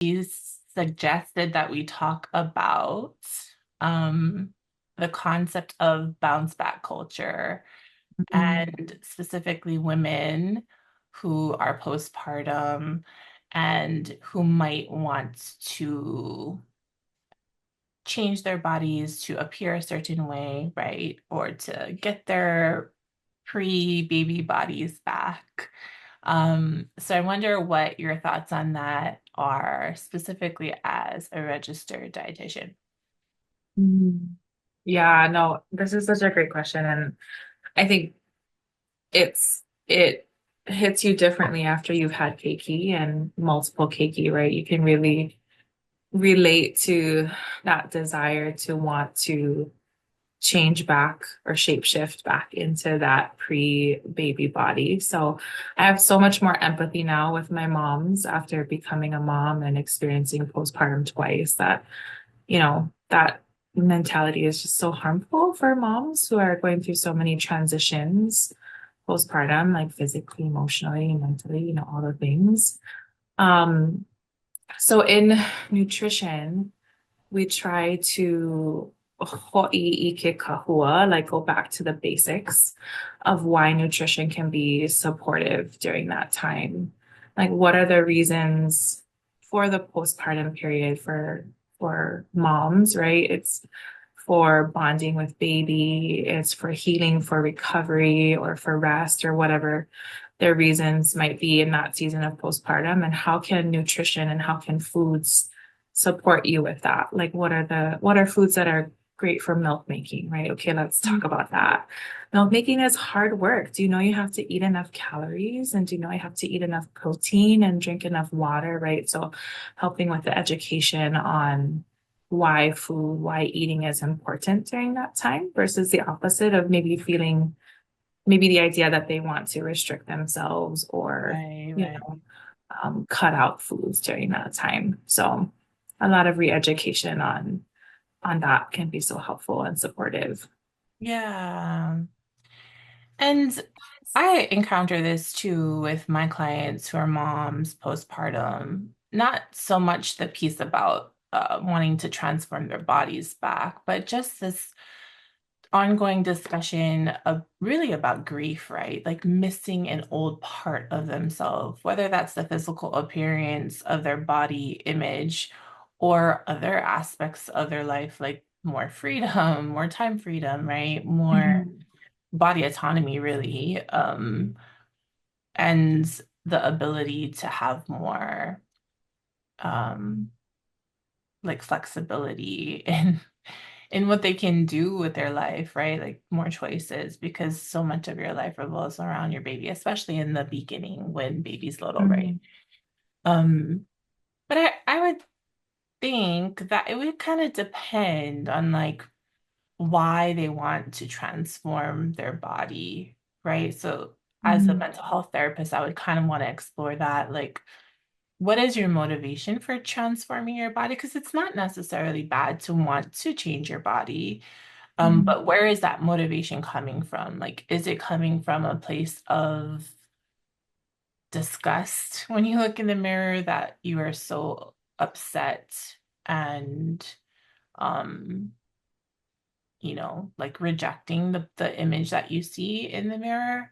he suggested that we talk about um, the concept of bounce back culture Mm, and specifically women who are postpartum and who might want to change their bodies to appear a certain way, right? Or to get their pre-baby bodies back. So I wonder what your thoughts on that are specifically as a registered dietitian. mm. Yeah, no, this is such a great question. And I think it hits you differently after you've had keiki and multiple keiki, right? You can really relate to that desire to want to change back or shapeshift back into that pre-baby body. So I have so much more empathy now with my moms after becoming a mom and experiencing postpartum twice that, that mentality is just so harmful for moms who are going through so many transitions postpartum, like physically, emotionally, mentally, all the things. Um, so in nutrition, we try to ho'i ike kahua, like go back to the basics of why nutrition can be supportive during that time. Like what are the reasons for the postpartum period for moms, right? It's for bonding with baby, it's for healing, for recovery, or for rest, or whatever their reasons might be in that season of postpartum. And how can nutrition and how can foods support you with that? Like what are foods that are great for milk making, right? Okay, let's talk about that. Milk making is hard work. Do you know you have to eat enough calories? And do you know you have to eat enough protein and drink enough water, right? So helping with the education on why food, why eating is important during that time versus the opposite of maybe feeling maybe the idea that they want to restrict themselves or, Right, you right. know, cut out foods during that time. So a lot of re-education on that can be so helpful and supportive. Yeah. And I encounter this too with my clients who are moms postpartum. Not so much the piece about wanting to transform their bodies back, but just this ongoing discussion of really about grief, right? Like missing an old part of themselves, whether that's the physical appearance of their body image or other aspects of their life, like more freedom, more time freedom, right? More Mhm. body autonomy, really, and the ability to have more um, like flexibility in what they can do with their life, right? Like more choices, because so much of your life revolves around your baby, especially in the beginning when baby's little, right? Mhm. Um, but I would think that it would kind of depend on like why they want to transform their body, right? So as a Mhm. mental health therapist, I would kind of want to explore that. Like, what is your motivation for transforming your body? Because it's not necessarily bad to want to change your body. Mhm. But where is that motivation coming from? Like, is it coming from a place of disgust when you look in the mirror that you are so upset and um like rejecting the image that you see in the mirror?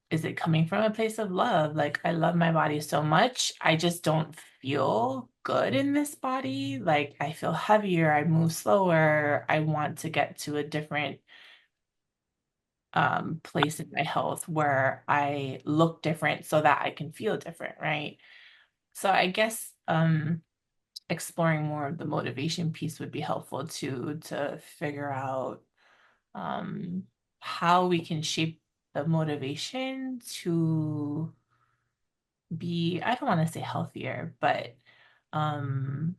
Is it coming from a place of love? Like, I love my body so much. I just don't feel good in this body. Like, I feel heavier, I move slower. I want to get to a different place in my health where I look different so that I can feel different, right? So I guess exploring more of the motivation piece would be helpful to figure out um, how we can shape the motivation to be, I don't want to say healthier, but um,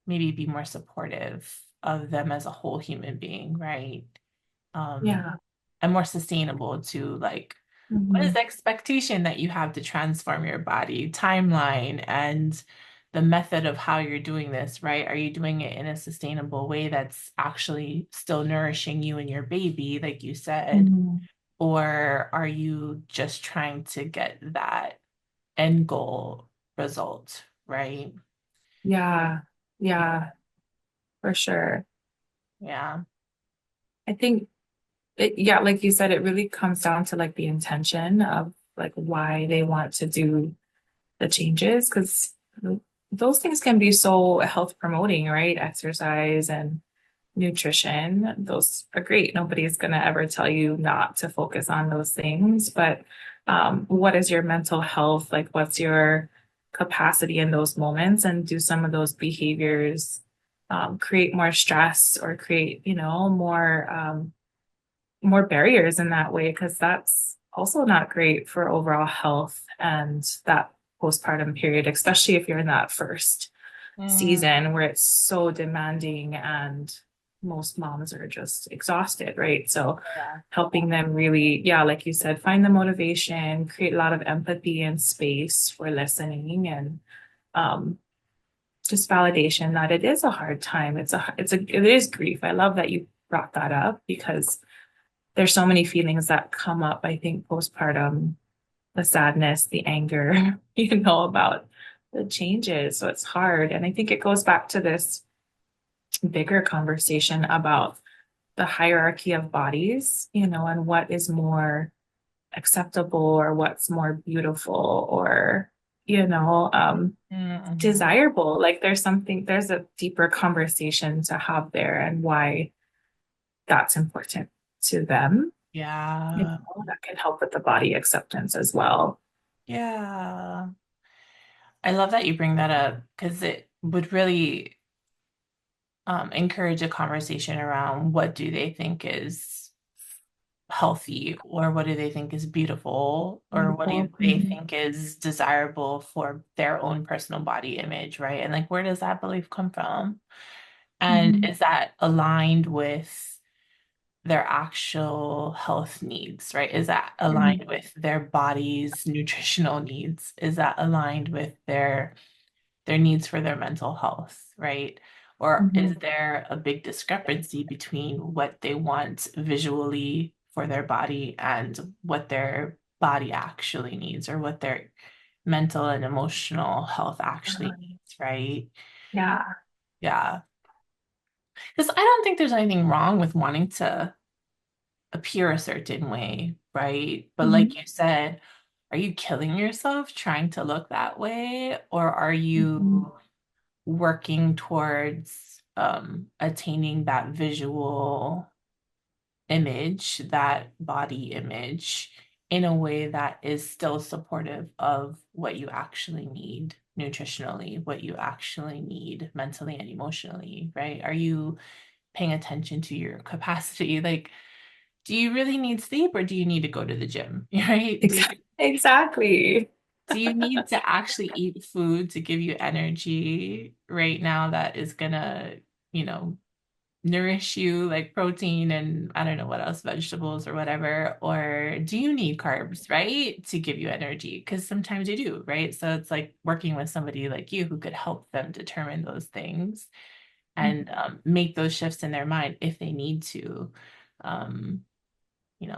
maybe be more supportive of them as a whole human being, right? Um, Yeah. and more sustainable to like, what is Mhm. the expectation that you have to transform your body, timeline, and the method of how you're doing this, right? Are you doing it in a sustainable way that's actually still nourishing you and your baby, like you said? Mhm. Or are you just trying to get that end goal result, right? Yeah. Yeah, for sure. Yeah. I think yeah, like you said, it really comes down to like the intention of like why they want to do the changes because those things can be so health promoting, right? Exercise and nutrition, those are great. Nobody's going to ever tell you not to focus on those things. But what is your mental health? Like, what's your capacity in those moments? And do some of those behaviors create more stress or create, more barriers in that way? Because that's also not great for overall health and that postpartum period, especially if you're in that first Mm, season where it's so demanding and most moms are just exhausted, right? So yeah. helping them really, yeah, like you said, find the motivation, create a lot of empathy and space for listening and um, just validation that it is a hard time. It is grief. I love that you brought that up because there's so many feelings that come up, I think, postpartum, the sadness, the anger, about the changes. So it's hard. And I think it goes back to this bigger conversation about the hierarchy of bodies, and what is more acceptable or what's more beautiful or, Mm-hmm. desirable. Like there's a deeper conversation to have there and why that's important to them. Yeah. That can help with the body acceptance as well. Yeah. I love that you bring that up because it would really encourage a conversation around what do they think is healthy or what do they think is beautiful or what do Beautiful. they Mhm. think is desirable for their own personal body image, right? And like, where does that belief come from? And Mhm. is that aligned with their actual health needs, right? Is that aligned Mhm. with their body's nutritional needs? Is that aligned with their needs for their mental health, right? Or is Mhm. there a big discrepancy between what they want visually for their body and what their body actually needs or what their mental and emotional health actually Uh, needs, right? Yeah. Yeah. Because I don't think there's anything wrong with wanting to appear a certain way, right? But like Mhm. you said, are you killing yourself trying to look that way? Or are Mhm. you working towards attaining that visual image, that body image, in a way that is still supportive of what you actually need nutritionally, what you actually need mentally and emotionally, right? Are you paying attention to your capacity? Like, do you really need sleep or do you need to go to the gym, right? Exactly. Do you need to actually eat food to give you energy right now that is gonna, you know, nourish you like protein and I don't know what else, vegetables or whatever? Or do you need carbs, right, to give you energy? Because sometimes you do, right? So it's like working with somebody like you who could help them determine those things and make those shifts in their mind if they need to. Um,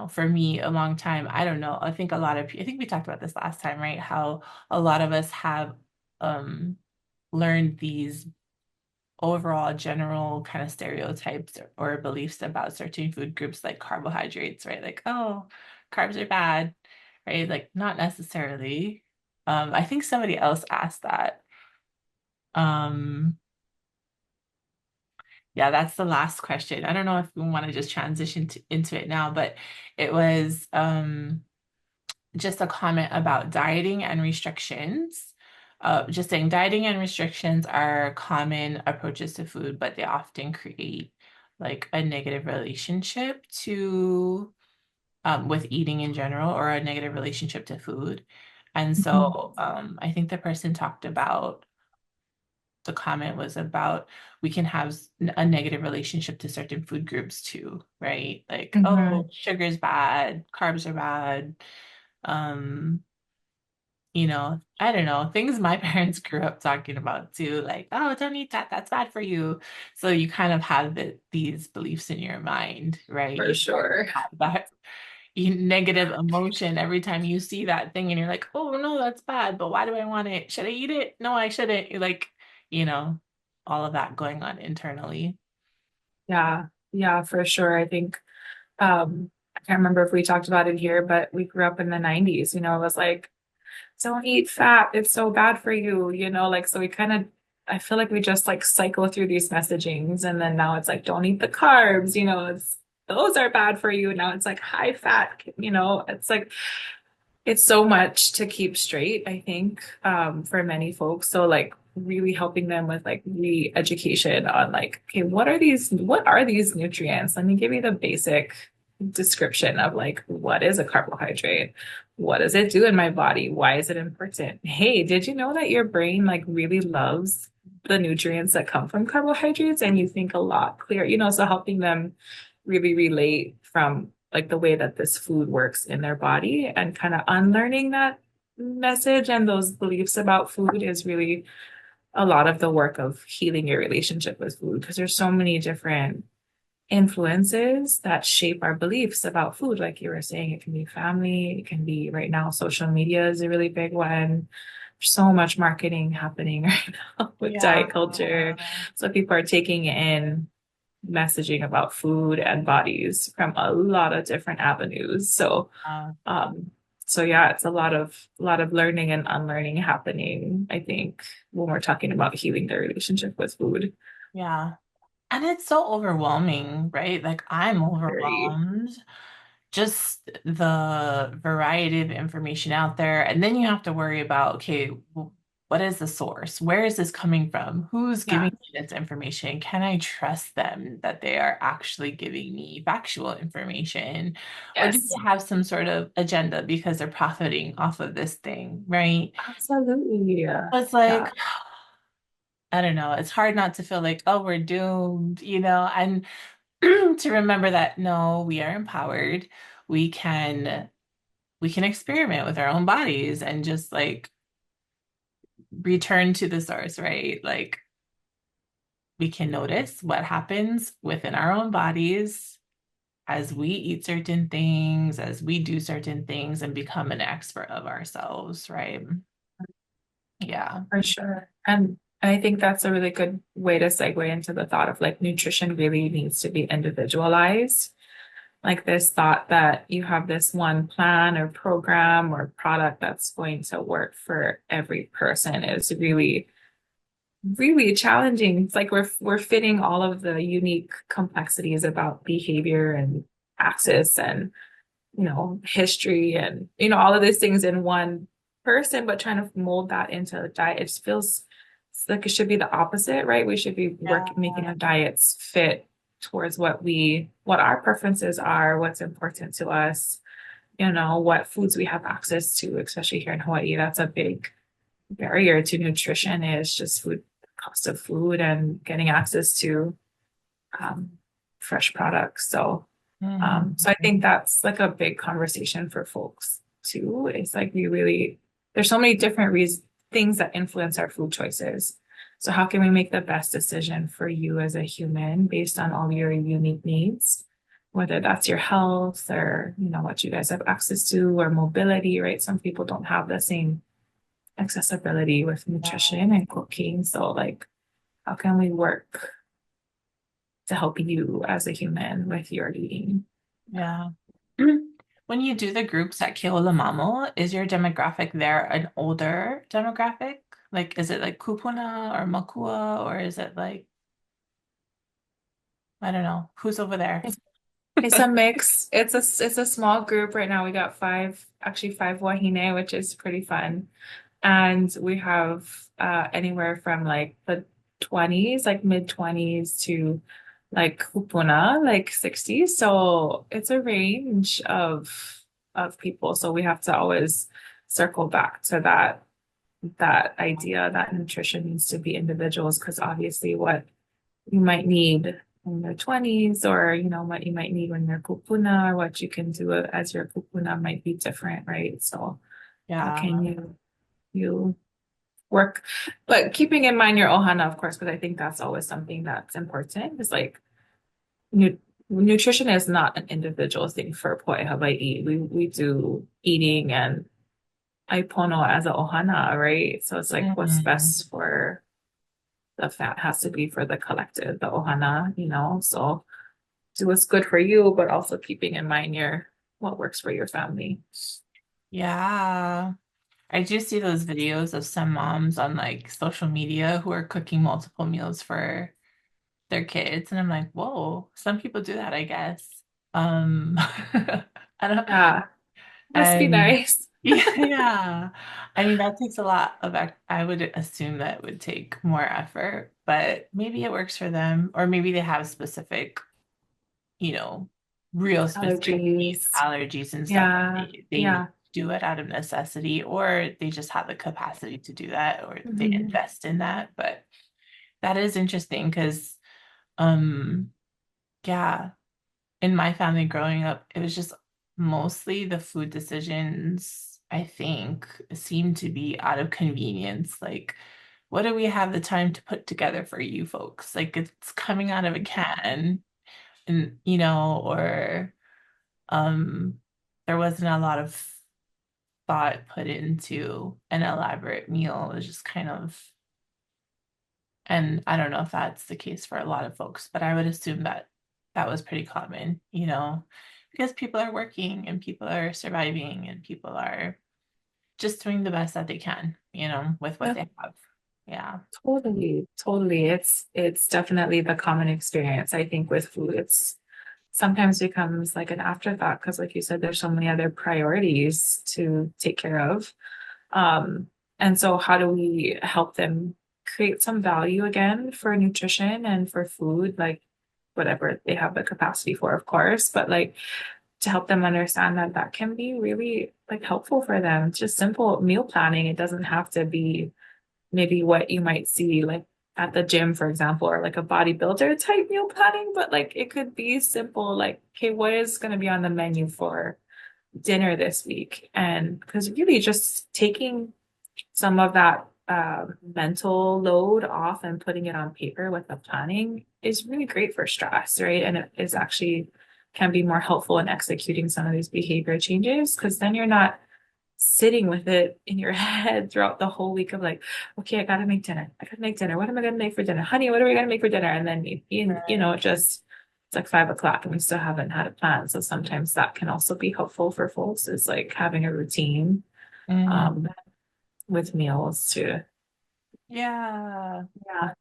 for me, a long time, I don't know. I think a lot of, I think we talked about this last time, right? How a lot of us have um, learned these overall general kind of stereotypes or beliefs about certain food groups like carbohydrates, right? Like, oh, carbs are bad, right? Like, not necessarily. I think somebody else asked that. Um, yeah, that's the last question. I don't know if we want to just transition into it now, but it was just a comment about dieting and restrictions. Just saying dieting and restrictions are common approaches to food, but they often create like a negative relationship to with eating in general or a negative relationship to food. And Mhm. so I think the person talked about the comment was about we can have a negative relationship to certain food groups too, right? Like, oh, Mhm. sugar is bad, carbs are bad. Um, I don't know, things my parents grew up talking about too, like, oh, don't eat that, that's bad for you. So you kind of have these beliefs in your mind, right? For You sure. have that, negative emotion every time you see that thing and you're like, oh no, that's bad, but why do I want it? Should I eat it? No, I shouldn't. You're like, you know, all of that going on internally. Yeah, yeah, for sure. I think I can't remember if we talked about it here, but we grew up in the 90s, it was like, don't eat fat, it's so bad for you, like so we kind of I feel like we just like cycle through these messagings and then now it's like don't eat the carbs, it's those are bad for you. Now it's like high fat, it's like it's so much to keep straight, I think, for many folks. So like really helping them with like re-education on like, okay, what are these nutrients? Let me give you the basic description of like what is a carbohydrate? What does it do in my body? Why is it important? Hey, did you know that your brain like really loves the nutrients that come from carbohydrates and you think a lot clearer, so helping them really relate from like the way that this food works in their body and kind of unlearning that message and those beliefs about food is really a lot of the work of healing your relationship with food because there's so many different influences that shape our beliefs about food. Like you were saying, it can be family, it can be right now, social media is a really big one. There's so much marketing happening right now with Yeah. diet culture. So people are taking in messaging about food and bodies from a lot of different avenues. So Uh, um so yeah, it's a lot of learning and unlearning happening, I think, when we're talking about healing the relationship with food. yeah. And it's so overwhelming, right? Like I'm Very. overwhelmed. Just the variety of information out there. And then you have to worry about, okay, what is the source? Where is this coming from? Who's Yeah. giving me this information? Can I trust them that they are actually giving me factual information? Or do Yes. they have some sort of agenda because they're profiting off of this thing, right? Absolutely. Yeah. It's Yeah. like, I don't know. It's hard not to feel like, oh, we're doomed, and to remember that no, we are empowered. We can we can experiment with our own bodies and just like return to the source, right? Like we can notice what happens within our own bodies as we eat certain things, as we do certain things and become an expert of ourselves, right? Yeah. For sure. And I think that's a really good way to segue into the thought of like nutrition really needs to be individualized. Like this thought that you have this one plan or program or product that's going to work for every person is really, really challenging. It's like we're fitting all of the unique complexities about behavior and access and history and all of these things in one person, but trying to mold that into a diet, it just feels like it should be the opposite, right? We should be Yeah. making our diets fit towards what our preferences are, what's important to us, what foods we have access to, especially here in Hawaii. That's a big barrier to nutrition is just food, cost of food and getting access to um, fresh products. So I Mhm. think that's like a big conversation for folks too. It's like there's so many different things that influence our food choices. So how can we make the best decision for you as a human based on all your unique needs? Whether that's your health or, what you guys have access to or mobility, right? Some people don't have the same accessibility with nutrition and cooking. So like, how can we work to help you as a human with your eating? Yeah. When you do the groups at Keʻolamamo, is your demographic there an older demographic? Like, is it like kupuna or makua, or is it like, I don't know, who's over there? It's a mix. It's a small group right now. We got five wahine, which is pretty fun. And we have anywhere from like the 20s, like mid 20s to like kupuna, like 60s. So it's a range of people. So we have to always circle back to that idea that nutrition needs to be individuals because obviously what you might need in their 20s or what you might need when you're kupuna or what you can do as your kupuna might be different, right? So how Yeah, can you work, but keeping in mind your ohana, of course, because I think that's always something that's important is like nutrition is not an individual thing for Poi Hawaii. We do eating and I pono as a ohana, right? So it's like what's Mhm. best for the fat has to be for the collective, the ohana, So do what's good for you, but also keeping in mind your what works for your family. Yeah. I do see those videos of some moms on like social media who are cooking multiple meals for their kids, and I'm like, whoa, some people do that, I guess. I don't, Yeah, must be and nice. yeah, I mean that takes a lot of I would assume that it would take more effort, but maybe it works for them, or maybe they have specific, you know, real specific needs, Allergies. allergies and stuff that Yeah, they need yeah. to do it out of necessity, or they just have the capacity to do that, or they Mhm. invest in that. But that is interesting because, um, yeah, in my family growing up, it was just mostly the food decisions, I think, seem to be out of convenience. Like, what do we have the time to put together for you folks? Like, it's coming out of a can, and or um, there wasn't a lot of thought put into an elaborate meal. It was just kind of, and I don't know if that's the case for a lot of folks, but I would assume that that was pretty common, because people are working and people are surviving and people are just doing the best that they can, with what Yeah, they have. Yeah. totally, totally. It's definitely the common experience. I think with food, it's sometimes becomes like an afterthought because, like you said, there's so many other priorities to take care of. Um, and so how do we help them create some value again for nutrition and for food, like whatever they have the capacity for, of course, but like to help them understand that that can be really like helpful for them. It's just simple meal planning. It doesn't have to be maybe what you might see like at the gym, for example, or like a bodybuilder type meal planning, but like it could be simple, like, okay, what is going to be on the menu for dinner this week? And because really just taking some of that mental load off and putting it on paper with the planning is really great for stress, right? And it is actually can be more helpful in executing some of these behavior changes because then you're not sitting with it in your head throughout the whole week of like, okay, I gotta make dinner. I gotta make dinner. What am I gonna make for dinner? Honey, what are we gonna make for dinner? And then it just it's like 5 o'clock and we still haven't had a plan. So sometimes that can also be helpful for folks is like having a routine um Mhm. with meals too. Yeah. Yeah.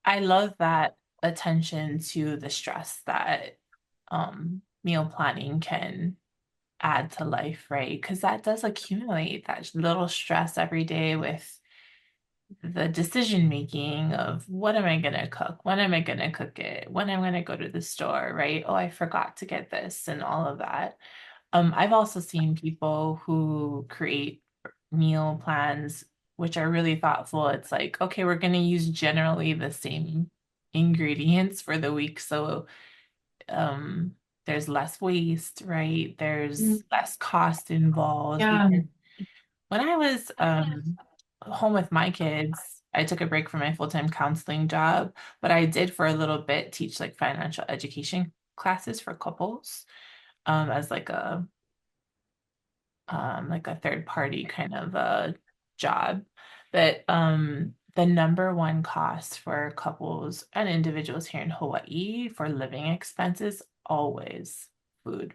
I love that attention to the stress that meal planning can add to life, right? Because that does accumulate that little stress every day with the decision making of what am I gonna cook? When am I gonna cook it? When am I gonna go to the store, right? Oh, I forgot to get this and all of that. I've also seen people who create meal plans which are really thoughtful. It's like, okay, we're gonna use generally the same ingredients for the week. So um there's less waste, right? Mm. There's less cost involved Yeah. because when I was home with my kids, I took a break from my full-time counseling job, but I did for a little bit teach like financial education classes for couples as like a third party kind of a job. But the number one cost for couples and individuals here in Hawaii for living expenses always food.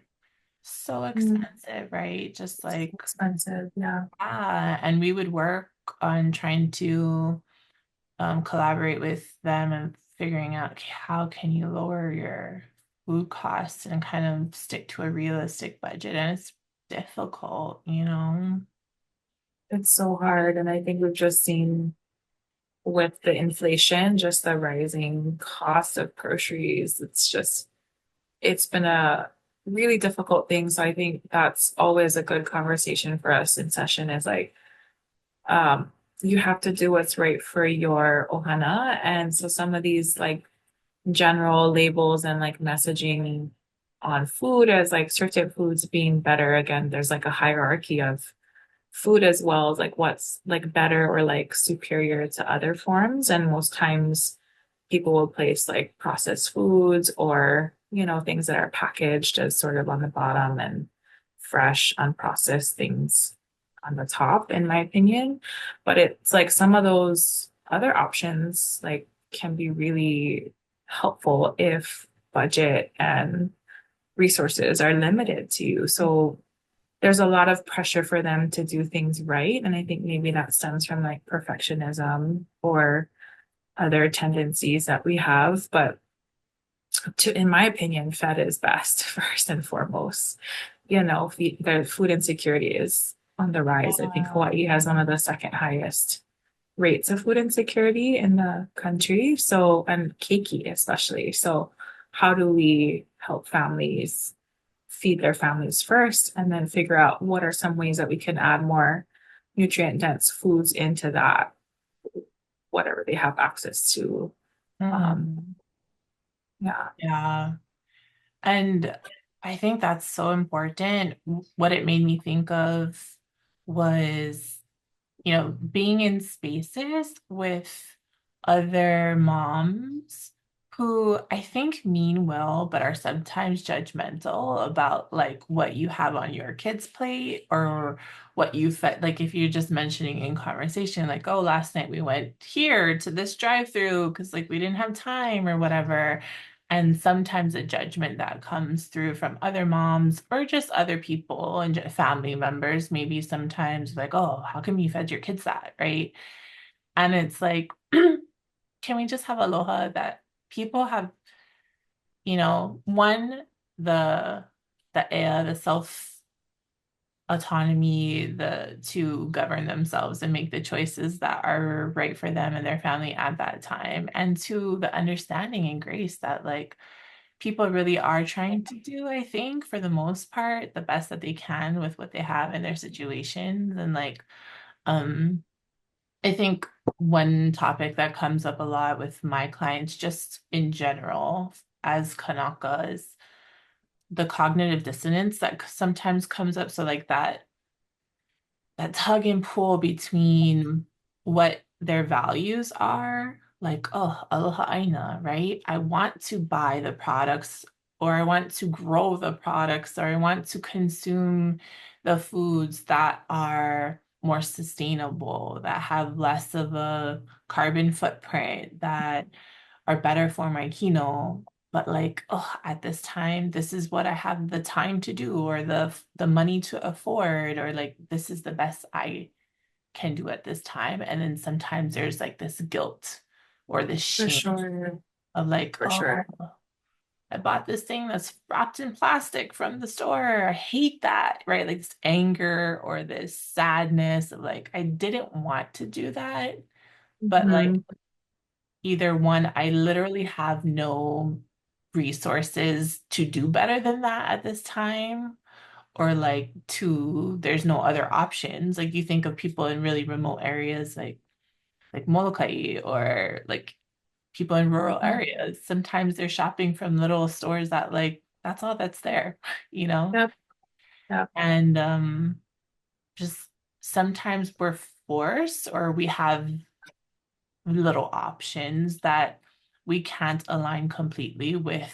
So Mm. expensive, right? Just So like expensive. Yeah. and we would work on trying to collaborate with them and figuring out okay, how can you lower your food costs and kind of stick to a realistic budget. And it's difficult. It's so hard. And I think we've just seen with the inflation, just the rising cost of groceries. It's been a really difficult thing. So I think that's always a good conversation for us in session is like, um, you have to do what's right for your ohana. And so some of these like general labels and like messaging on food as like certain foods being better. Again, there's like a hierarchy of food as well as like what's like better or like superior to other forms. And most times people will place like processed foods or things that are packaged as sort of on the bottom and fresh, unprocessed things on the top, in my opinion. But it's like some of those other options like can be really helpful if budget and resources are limited to you. So there's a lot of pressure for them to do things right. And I think maybe that stems from like perfectionism or other tendencies that we have. But in my opinion, fed is best first and foremost. The food insecurity is on the rise. I think Yeah. Hawaii has one of the second highest rates of food insecurity in the country. So, and keiki especially. So, how do we help families feed their families first and then figure out what are some ways that we can add more nutrient dense foods into that, whatever they have access to. Um, Mhm. yeah, Yeah. And I think that's so important. What it made me think of was, being in spaces with other moms who I think mean well, but are sometimes judgmental about like what you have on your kid's plate or what you fed. Like if you're just mentioning in conversation, like, oh, last night we went here to this drive-through because like we didn't have time or whatever. And sometimes a judgment that comes through from other moms or just other people and family members, maybe sometimes like, oh, how come you fed your kids that, right? And it's like, can we just have aloha that people have, one, the the self autonomy, the to govern themselves and make the choices that are right for them and their family at that time. And two, the understanding and grace that like people really are trying to do, I think, for the most part, the best that they can with what they have in their situations. And like, um, I think one topic that comes up a lot with my clients, just in general, as Kanaka, is the cognitive dissonance that sometimes comes up. So like that tug and pull between what their values are, like, oh, aloha ʻāina, right? I want to buy the products, or I want to grow the products, or I want to consume the foods that are more sustainable, that have less of a carbon footprint, that are better for my kino. But like, oh, at this time, this is what I have the time to do, or the money to afford, or like this is the best I can do at this time. And then sometimes there's like this guilt or this for shame sure. of like, For oh, sure. I bought this thing that's wrapped in plastic from the store. I hate that, right? Like this anger or this sadness of like, I didn't want to do that, but like Mhm. either one, I literally have no resources to do better than that at this time, or like two, there's no other options. Like you think of people in really remote areas like Molokai or like people in rural areas. Sometimes they're shopping from little stores that like that's all that's there, you know? Yep. Yep. And just sometimes we're forced or we have little options that we can't align completely with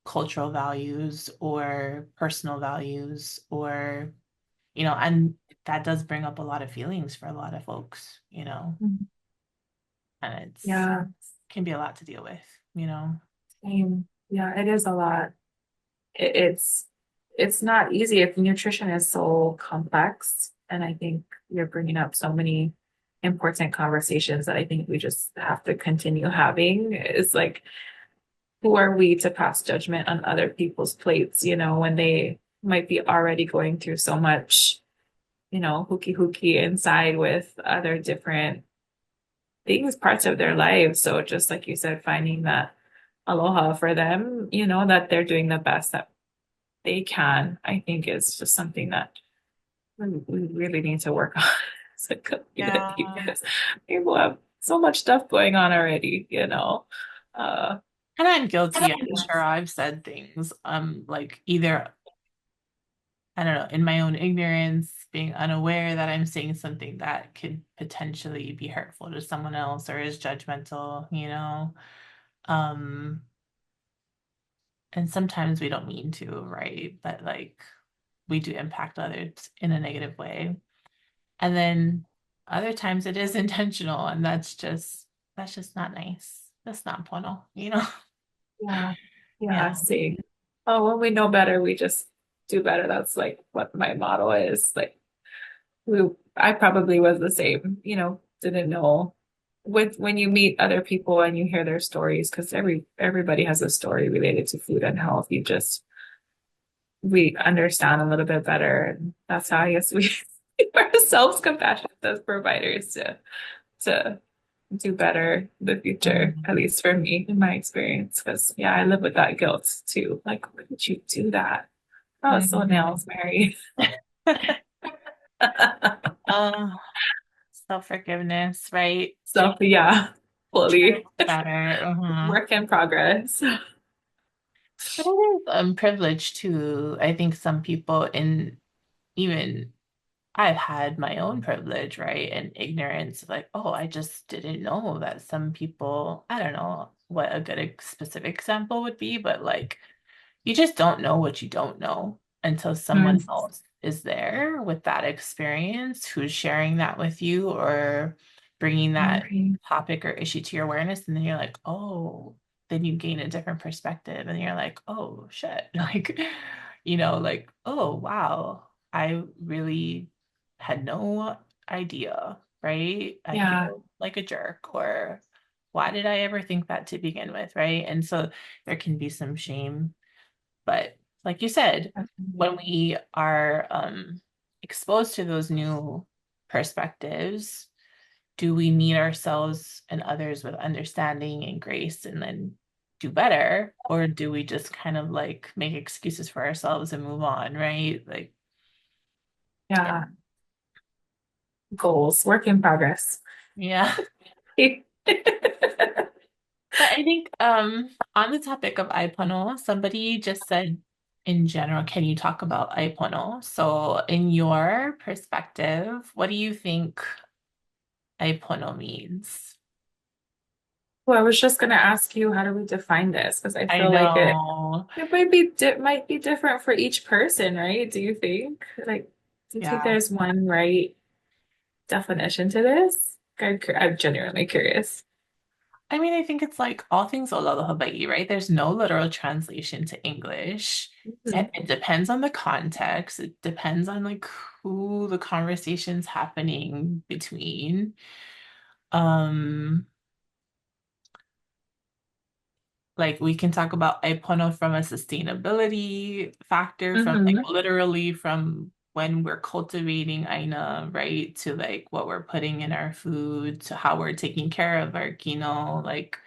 cultural values or personal values or and that does bring up a lot of feelings for a lot of folks, Mhm. and it's Yeah. can be a lot to deal with. Same. Yeah, it is a lot. It's not easy if nutrition is so complex. And I think you're bringing up so many important conversations that I think we just have to continue having. It's like, who are we to pass judgment on other people's plates, when they might be already going through so much, hooky inside with other different things, parts of their lives. So just like you said, finding that aloha for them, that they're doing the best that they can, I think is just something that we really need to work on as a community Yeah. because people have so much stuff going on already. Uh, And I'm guilty. I'm sure I've said things, like either, I don't know, in my own ignorance, being unaware that I'm saying something that could potentially be hurtful to someone else or is judgmental. Um, And sometimes we don't mean to, right? But like we do impact others in a negative way. And then other times it is intentional, and that's just not nice. That's not pono, you know? Yeah. Yeah. Yeah. See. Oh, when we know better, we just do better. That's like what my motto is. Like I probably was the same, didn't know with when you meet other people and you hear their stories, because everybody has a story related to food and health. We understand a little bit better. And that's how I guess we are self-compassionate as providers to do better in the future, at Mhm. least for me in my experience. Because yeah, I live with that guilt too. Like, why did you do that? Oh, it's so Mhm. nails, Mary. Oh, self-forgiveness, right? So yeah, Try to fully do better. work in progress. But it is privilege too. I think some people in even I've had my own privilege, right? And ignorance, like, oh, I just didn't know that some people, I don't know what a good specific example would be, but like you just don't know what you don't know until someone Mm, else is there with that experience who's sharing that with you or bringing I that agree. topic or issue to your awareness. And then you're like, oh, then you gain a different perspective. And you're like, oh, shit. Like, like, oh, wow, I really had no idea, right? I Yeah. feel like a jerk, or why did I ever think that to begin with, right? And so there can be some shame, but like you said, when we are exposed to those new perspectives, do we meet ourselves and others with understanding and grace and then do better? Or do we just kind of like make excuses for ourselves and move on, right? Like, yeah. Yeah. Goals, work in progress. Yeah. But I think on the topic of aipono, somebody just said in general, can you talk about aipono? So in your perspective, what do you think aipono means? Well, I was just gonna ask you, how do we define this? Because I I feel like it know. it might be di might be different for each person, right? Do you think? Like, do you think Yeah. there's one right definition to this? I'm genuinely curious. I mean, I think it's like all things aloha Hawaii'i, right? There's no literal translation to English. Mhm. It depends on the context. It depends on like who the conversation's happening between. Um, Like we can talk about Aipono from a sustainability factor, from like Mhm. literally from when we're cultivating ʻāina, right, to like what we're putting in our food, to how we're taking care of our kino, like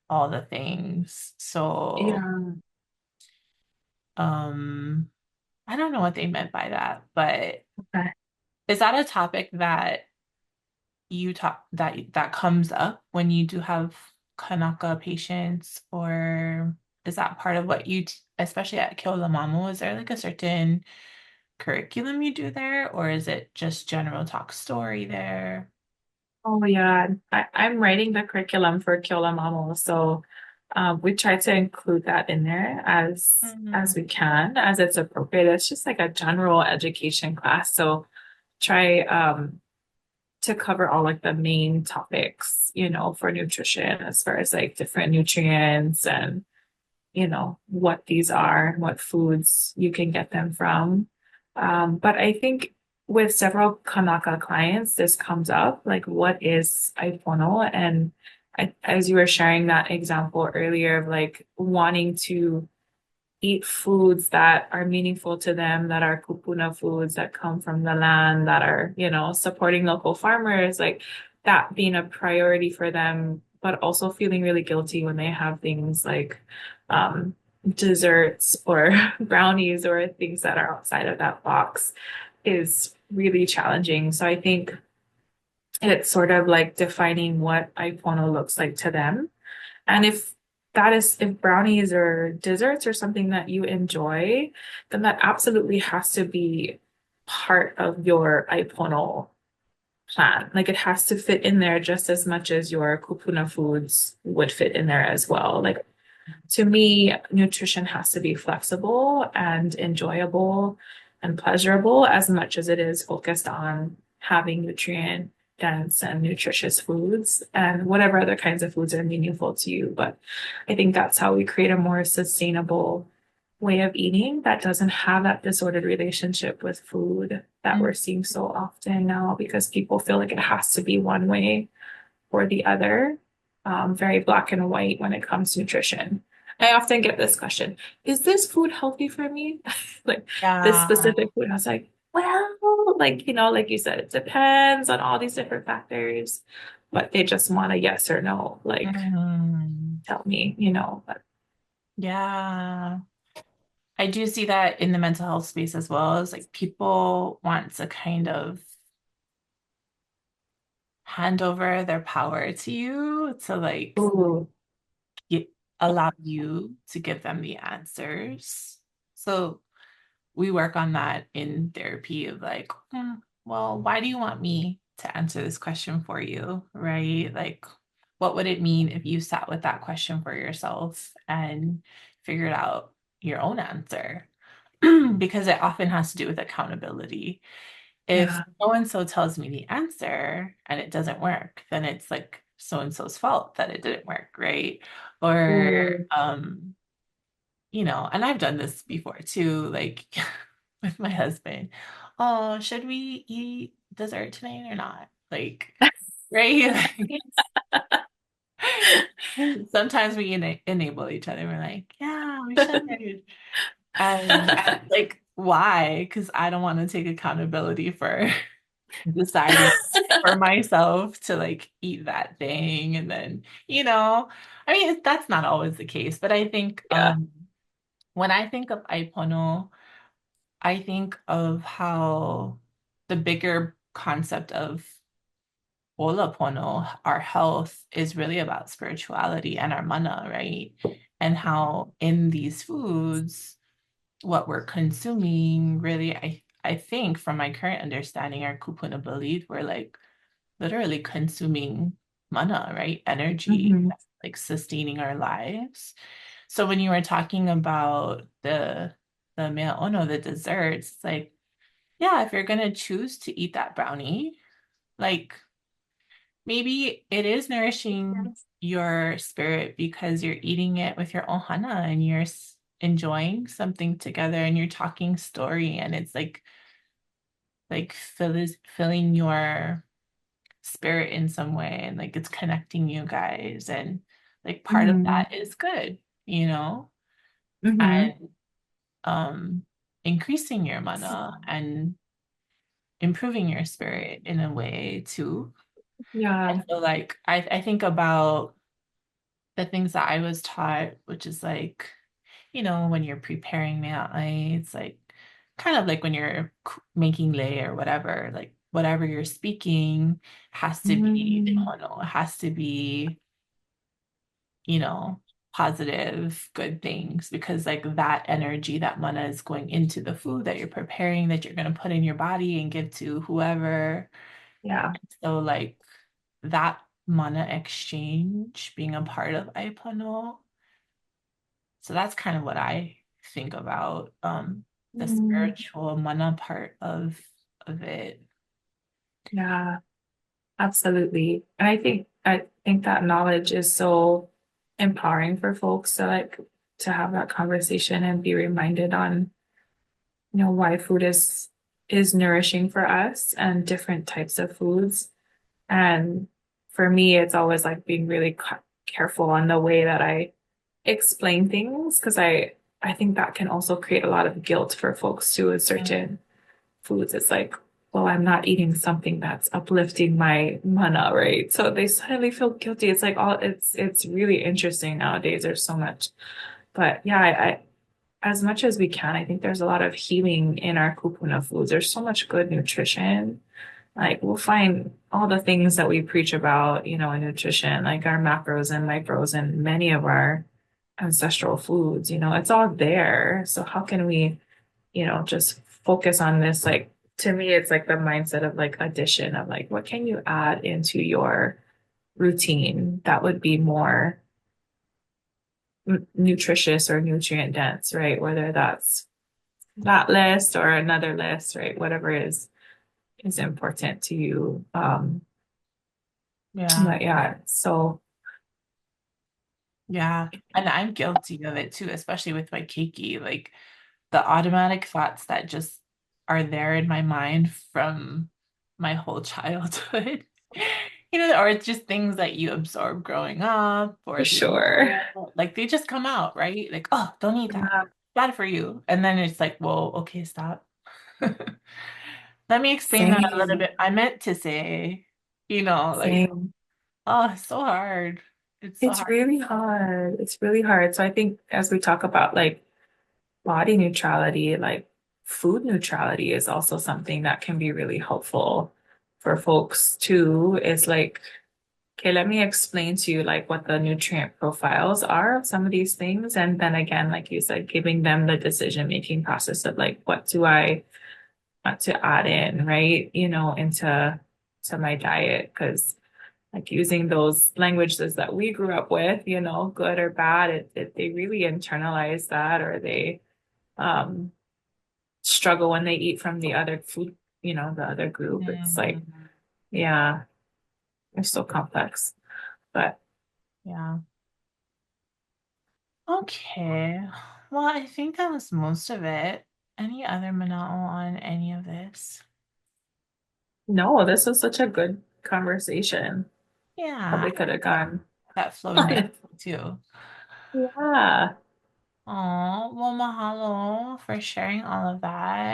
all the things. So, Yeah. um, I don't know what they meant by that, but Okay. is that a topic that that comes up when you do have Kanaka patients, or is that part of what especially at Keʻolamamo, is there like a certain curriculum you do there, or is it just general talk story there? Oh yeah, I'm writing the curriculum for Keola Mamo, so we try to include that in there as Mhm. we can, as it's appropriate. It's just like a general education class, so try to cover all like the main topics, for nutrition, as far as like different nutrients and what these are, what foods you can get them from. But I think with several Kanaka clients, this comes up, like what is aipono? And as you were sharing that example earlier of like wanting to eat foods that are meaningful to them, that are kupuna foods that come from the land, that are, supporting local farmers, like that being a priority for them, but also feeling really guilty when they have things like um, desserts or brownies or things that are outside of that box is really challenging. So I think it's sort of like defining what aipono looks like to them, and if brownies or desserts are something that you enjoy, then that absolutely has to be part of your aipono plan. Like it has to fit in there just as much as your kupuna foods would fit in there as well. Like to me, nutrition has to be flexible and enjoyable and pleasurable as much as it is focused on having nutrient dense and nutritious foods and whatever other kinds of foods are meaningful to you. But I think that's how we create a more sustainable way of eating that doesn't have that disordered relationship with food that we're seeing so often now because people feel like it has to be one way or the other, very black and white when it comes to nutrition. I often get this question, is this food healthy for me? Like this Yeah. specific food. I was like, well, like, like you said, it depends on all these different factors, but they just want a yes or no, like, Mhm. tell me, but Yeah. I do see that in the mental health space as well. Is like people want to kind of hand over their power to you to like ooh, get, allow you to give them the answers. So we work on that in therapy of like, well, why do you want me to answer this question for you? Right? Like, what would it mean if you sat with that question for yourself and figured out your own answer? Because it often has to do with accountability. If yeah, so and so tells me the answer and it doesn't work, then it's like so and so's fault that it didn't work, right? Or ooh, and I've done this before too, like with my husband. Oh, should we eat dessert tonight or not? Like, right? Sometimes we enable each other. We're like, yeah, we should. And like, why? Because I don't want to take accountability for deciding for myself to like eat that thing. And then, I mean, that's not always the case, but I think yeah, when I think of Aipono, I think of how the bigger concept of Olapono, our health, is really about spirituality and our mana, right? And how in these foods, what we're consuming, really, I think from my current understanding, our kupuna belief, we're like literally consuming mana, right? Energy, hmm, like sustaining our lives. So when you were talking about the mea ono, the desserts, it's like, yeah, if you're gonna choose to eat that brownie, like maybe it is nourishing your spirit because you're eating it with your ohana and you're enjoying something together and you're talking story and it's like filling your spirit in some way and like it's connecting you guys and like part of hmm, that is good, you know, hmm, and um increasing your mana and improving your spirit in a way too. And yeah, so like I think about the things that I was taught, which is like, when you're preparing mea'ai, it's like kind of like when you're making lei or whatever, like whatever you're speaking has to be hmm, pono, it has to be, you know, positive, good things because like that energy, that mana is going into the food that you're preparing, that you're going to put in your body and give to whoever. yeah, So like that mana exchange being a part of Aipano. So that's kind of what I think about the mm, spiritual mana part of it. yeah. Absolutely. And I think that knowledge is so empowering for folks to to have that conversation and be reminded on, why food is nourishing for us and different types of foods. And for me, it's always like being really careful on the way that I explain things because I think that can also create a lot of guilt for folks too with certain foods. It's like, well, I'm not eating something that's uplifting my mana, right? So they suddenly feel guilty. It's like it's really interesting nowadays. There's so much. But yeah, I as much as we can, I think there's a lot of healing in our kupuna foods. There's so much good nutrition. Like we'll find all the things that we preach about, in nutrition, like our macros and micros and many of our ancestral foods, it's all there. So how can we just focus on this. Like to me, it's like the mindset of like addition of like, what can you add into your routine that would be more nutritious or nutrient dense, right? Whether that's that list or another list, right? Whatever is important to you. Yeah. But yeah, so Yeah. And I'm guilty of it too, especially with my keiki. Like the automatic thoughts that just are there in my mind from my whole childhood. Or it's just things that you absorb growing up for or through sure. school. Like they just come out, right? Like, oh, don't eat that. Yeah, Bad for you. And then it's like, well, okay, stop. Let me explain that a little same, bit. I meant to say, like, same. oh, it's so hard. It's so It's hard. really hard. It's really hard. So I think as we talk about like body neutrality, like food neutrality is also something that can be really helpful for folks too. Is like, okay, let me explain to you like what the nutrient profiles are of some of these things. And then again, like you said, giving them the decision-making process of like, what do I want to add in, right? Into my diet. Because like using those languages that we grew up with, good or bad, they really internalize that or they um struggle when they eat from the other food, the other group. It's like, Mhm. yeah, they're so complex. But Yeah. Okay. Well, I think that was most of it. Any other Mana'o on any of this? no, this was such a good conversation. Yeah, Probably could have gone that flowed on nicely it. too. Yeah. Oh, well, mahalo for sharing all of that.